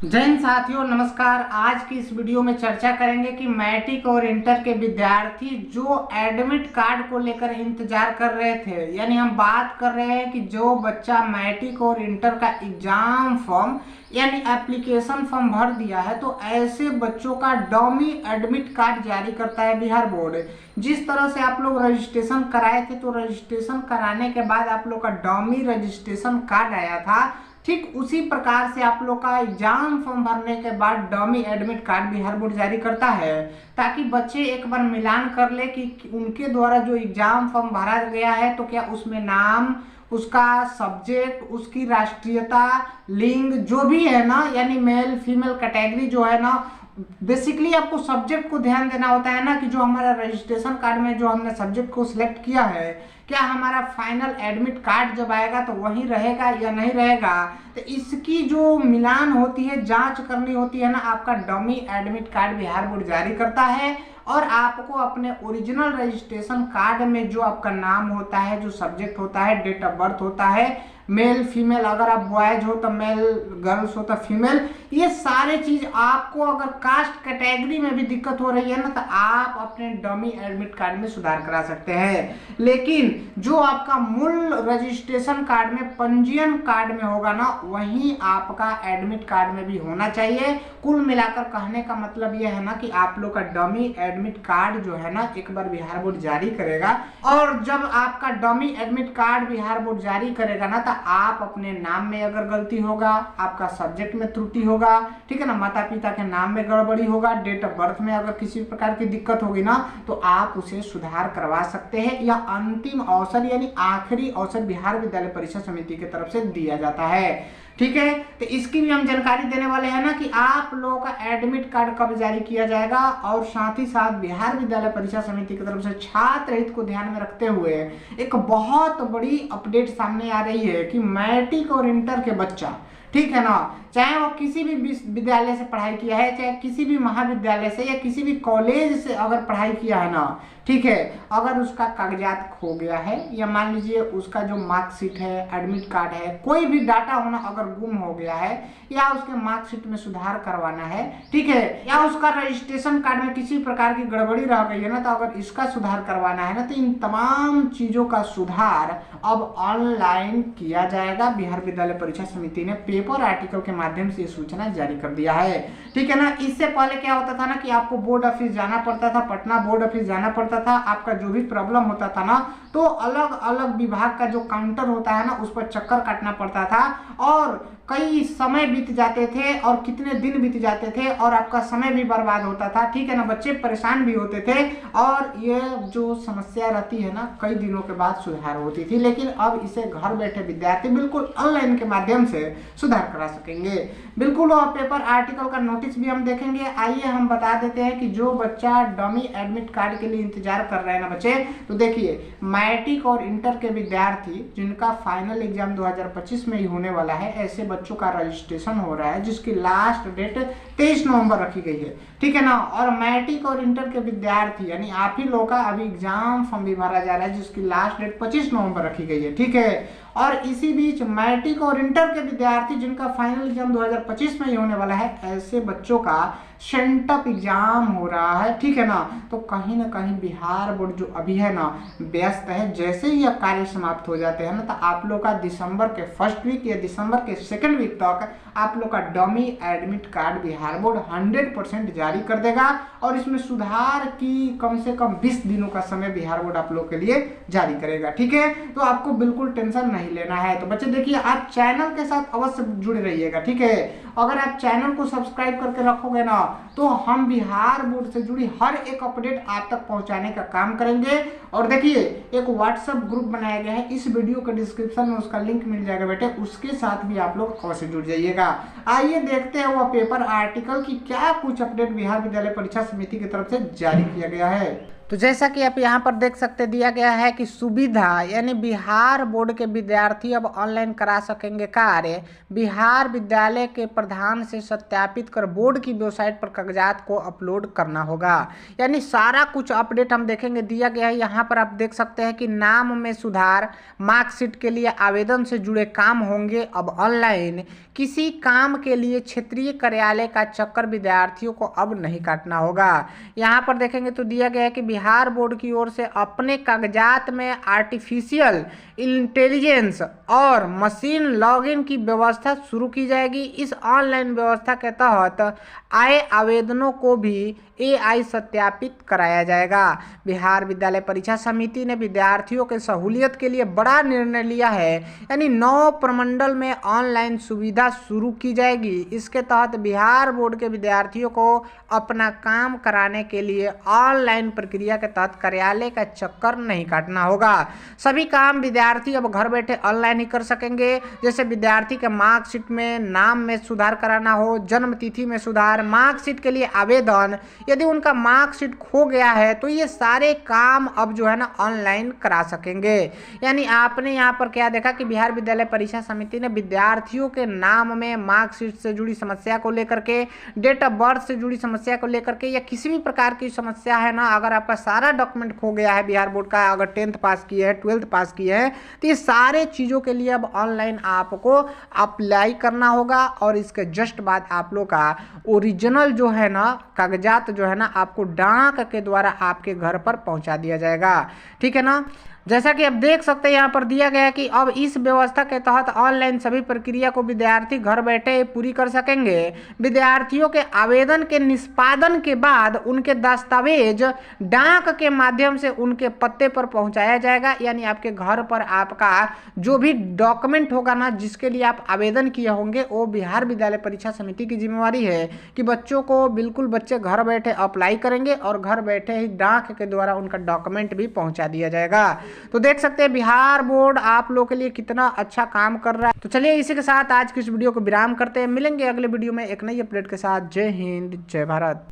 जय हिंद साथियों, नमस्कार। आज की इस वीडियो में चर्चा करेंगे कि मैट्रिक और इंटर के विद्यार्थी जो एडमिट कार्ड को लेकर इंतजार कर रहे थे, यानी हम बात कर रहे हैं कि जो बच्चा मैट्रिक और इंटर का एग्जाम फॉर्म यानी एप्लीकेशन फॉर्म भर दिया है, तो ऐसे बच्चों का डमी एडमिट कार्ड जारी करता है बिहार बोर्ड। जिस तरह से आप लोग रजिस्ट्रेशन कराए थे, तो रजिस्ट्रेशन कराने के बाद आप लोग का डमी रजिस्ट्रेशन कार्ड आया था, ठीक उसी प्रकार से आप लोग का एग्जाम फॉर्म भरने के बाद dummy admit card Bihar board जारी करता है, ताकि बच्चे एक बार मिलान कर ले कि उनके द्वारा जो एग्जाम फॉर्म भरा गया है तो क्या उसमें नाम, उसका सब्जेक्ट, उसकी राष्ट्रीयता, लिंग जो भी है ना, यानी मेल फीमेल कैटेगरी जो है ना, बेसिकली आपको सब्जेक्ट को ध्यान देना होता है ना कि जो हमारा रजिस्ट्रेशन कार्ड में जो हमने सब्जेक्ट को सिलेक्ट किया है, क्या हमारा फाइनल एडमिट कार्ड जब आएगा तो वही रहेगा या नहीं रहेगा। तो इसकी जो मिलान होती है, जांच करनी होती है ना, आपका dummy admit card Bihar board जारी करता है। और आपको अपने ओरिजिनल रजिस्ट्रेशन कार्ड में जो आपका नाम होता है, जो सब्जेक्ट होता है, डेट ऑफ बर्थ होता है, मेल फीमेल, अगर आप बॉयज हो तो मेल, गर्ल्स हो तो फीमेल, ये सारे चीज आपको अगर कास्ट कैटेगरी में भी दिक्कत हो रही है ना, तो आप अपने डमी एडमिट कार्ड में सुधार करा सकते हैं। लेकिन जो आपका मूल रजिस्ट्रेशन कार्ड में, पंजीयन कार्ड में होगा ना, वही आपका एडमिट कार्ड में भी होना चाहिए। कुल मिलाकर कहने का मतलब यह है ना कि आप लोग का डमी एडमिट कार्ड जो है ना, एक बार बिहार बोर्ड जारी करेगा, और जब आपका dummy admit card Bihar board जारी करेगा ना, तो आप अपने नाम में अगर गलती होगा, आपका सब्जेक्ट में त्रुटि होगा, ठीक है ना, माता पिता के नाम में गड़बड़ी होगा, डेट ऑफ बर्थ में अगर किसी प्रकार की दिक्कत होगी ना, तो आप उसे सुधार करवा सकते हैं। या अंतिम अवसर यानी आखिरी अवसर बिहार विद्यालय परीक्षा समिति की तरफ से दिया जाता है, ठीक है। तो इसकी भी हम जानकारी देने वाले हैं ना कि आप लोगों का एडमिट कार्ड कब जारी किया जाएगा, और साथ ही साथ बिहार विद्यालय परीक्षा समिति की तरफ से छात्र हित को ध्यान में रखते हुए एक बहुत बड़ी अपडेट सामने आ रही है कि मैट्रिक और इंटर के बच्चा, ठीक है ना, चाहे वो किसी भी विद्यालय से पढ़ाई किया है, चाहे किसी भी महाविद्यालय से या किसी भी कॉलेज से अगर पढ़ाई किया है ना, ठीक है, अगर उसका कागजात खो गया है, या मान लीजिए उसका जो मार्कशीट है, एडमिट कार्ड है, कोई भी डाटा होना अगर गुम हो गया है, या उसके मार्कशीट में सुधार करवाना है, ठीक है, या उसका रजिस्ट्रेशन कार्ड में किसी प्रकार की गड़बड़ी रह गई है ना, तो अगर इसका सुधार करवाना है ना, तो इन तमाम चीजों का सुधार अब ऑनलाइन किया जाएगा। बिहार विद्यालय परीक्षा समिति ने पेपर आर्टिकल के माध्यम से ये सूचना जारी कर दिया है, ठीक है ना। इससे पहले क्या होता था ना कि आपको बोर्ड ऑफिस जाना पड़ता था, पटना बोर्ड ऑफिस जाना पड़ता था, आपका जो भी प्रॉब्लम होता था ना, तो अलग अलग विभाग का जो काउंटर होता है ना, उस पर चक्कर काटना पड़ता था, और कई समय बीत जाते थे, और कितने दिन बीत जाते थे, और आपका समय भी बर्बाद होता था, ठीक है ना, बच्चे परेशान भी होते थे, और ये जो समस्या रहती है ना, कई दिनों के बाद सुधार होती थी। लेकिन अब इसे घर बैठे विद्यार्थी बिल्कुल ऑनलाइन के माध्यम से सुधार करा सकेंगे। बिल्कुल पेपर आर्टिकल का नोटिस भी हम देखेंगे। आइए हम बता देते हैं कि जो बच्चा डमी एडमिट कार्ड के लिए इंतजार कर रहे हैं ना बच्चे, तो देखिए, मैट्रिक और इंटर के विद्यार्थी जिनका फाइनल एग्जाम 2025 में ही होने वाला है, ऐसे बच्चों का रजिस्ट्रेशन हो रहा है, जिसकी लास्ट डेट 23 नवंबर रखी गई है, ठीक है ना। और मैट्रिक और इंटर के विद्यार्थी यानी आप ही लोगों का अभी एग्जाम फॉर्म भी भरा जा रहा है, जिसकी लास्ट डेट 25 नवंबर रखी गई है, ठीक है। और इसी बीच मैट्रिक और इंटर के विद्यार्थी जिनका फाइनल एग्जाम 2025 में ही होने वाला है, ऐसे बच्चों का सेंटअप एग्जाम हो रहा है, ठीक है ना। तो कहीं ना कहीं बिहार बोर्ड जो अभी है ना, व्यस्त है। जैसे ही अब कार्य समाप्त हो जाते हैं ना, तो आप लोग का दिसंबर के फर्स्ट वीक या दिसंबर के सेकंड वीक तक आप लोग का dummy admit card Bihar board 100% जारी कर देगा, और इसमें सुधार की कम से कम 20 दिनों का समय बिहार बोर्ड आप लोग के लिए जारी करेगा, ठीक है। तो आपको बिल्कुल टेंशन नहीं लेना है। तो बच्चे देखिए, आप चैनल के साथ अवश्य जुड़े रहिएगा, ठीक है। अगर आप चैनल को सब्सक्राइब करके रखोगे ना, तो हम बिहार बोर्ड से जुड़ी हर एक अपडेट आप तक पहुंचाने का काम करेंगे। और देखिए, एक व्हाट्सएप ग्रुप बनाया गया है, इस वीडियो के डिस्क्रिप्शन में उसका लिंक मिल जाएगा बेटे, उसके साथ भी आप लोग अवश्य जुड़ जाइएगा। आइए देखते हैं वह पेपर आर्टिकल की क्या कुछ अपडेट बिहार विद्यालय परीक्षा समिति की तरफ से जारी किया गया है। तो जैसा कि आप यहाँ पर देख सकते दिया गया है कि सुविधा यानी बिहार बोर्ड के विद्यार्थी अब ऑनलाइन करा सकेंगे कार्य। बिहार विद्यालय के प्रधान से सत्यापित कर बोर्ड की वेबसाइट पर कागजात को अपलोड करना होगा। यानी सारा कुछ अपडेट हम देखेंगे दिया गया है। यहाँ पर आप देख सकते हैं कि नाम में सुधार, मार्कशीट के लिए आवेदन से जुड़े काम होंगे अब ऑनलाइन। किसी काम के लिए क्षेत्रीय कार्यालय का चक्कर विद्यार्थियों को अब नहीं काटना होगा। यहाँ पर देखेंगे तो दिया गया है कि बिहार बोर्ड की ओर से अपने कागजात में आर्टिफिशियल इंटेलिजेंस और मशीन लॉगिन की व्यवस्था शुरू की जाएगी। इस ऑनलाइन व्यवस्था के तहत आए आवेदनों को भी AI सत्यापित कराया जाएगा। बिहार विद्यालय परीक्षा समिति ने विद्यार्थियों के सहूलियत के लिए बड़ा निर्णय लिया है। यानी 9 प्रमंडल में ऑनलाइन सुविधा शुरू की जाएगी। इसके तहत बिहार बोर्ड के विद्यार्थियों को अपना काम कराने के लिए ऑनलाइन प्रक्रिया के तहत कार्यालय का चक्कर नहीं काटना होगा। सभी काम विद्यार्थी अब घर बैठे ऑनलाइन ही कर सकेंगे। जैसे विद्यार्थी के मार्कशीट में नाम में सुधार कराना हो, जन्म तिथि में सुधार, मार्कशीट के लिए आवेदन, यदि उनका मार्कशीट खो गया है तो ये सारे काम अब जो है ना ऑनलाइन करा सकेंगे। यानी आपने यहाँ पर क्या देखा कि बिहार विद्यालय परीक्षा समिति ने विद्यार्थियों के नाम में मार्कशीट से जुड़ी समस्या को लेकर के, डेट ऑफ बर्थ से जुड़ी समस्या को लेकर के, या किसी भी प्रकार की समस्या है ना, अगर आपका सारा डॉक्यूमेंट खो गया है बिहार बोर्ड का, अगर 10th पास किए हैं, 12th पास किए हैं, तो ये सारे चीज़ों के लिए अब ऑनलाइन आपको अप्लाई करना होगा। और इसके जस्ट बाद आप लोग का ओरिजिनल जो है ना कागजात जो है ना आपको डाक के द्वारा आपके घर पर पहुंचा दिया जाएगा। ठीक है ना। जैसा कि आप देख सकते हैं यहाँ पर दिया गया है कि अब इस व्यवस्था के तहत ऑनलाइन सभी प्रक्रिया को विद्यार्थी घर बैठे पूरी कर सकेंगे। विद्यार्थियों के आवेदन के निष्पादन के बाद उनके दस्तावेज डाक के माध्यम से उनके पत्ते पर पहुंचाया जाएगा। यानी आपके घर पर आपका जो भी डॉक्यूमेंट होगा ना जिसके लिए आप आवेदन किए होंगे वो बिहार विद्यालय परीक्षा समिति की जिम्मेवारी है कि बच्चों को बिल्कुल बच्चे घर बैठे अप्लाई करेंगे और घर बैठे ही डाक के द्वारा उनका डॉक्यूमेंट भी पहुंचा दिया जाएगा। तो देख सकते हैं बिहार बोर्ड आप लोगों के लिए कितना अच्छा काम कर रहा है। तो चलिए इसी के साथ आज की इस वीडियो को विराम करते हैं। मिलेंगे अगले वीडियो में एक नई अपडेट के साथ। जय हिंद, जय भारत।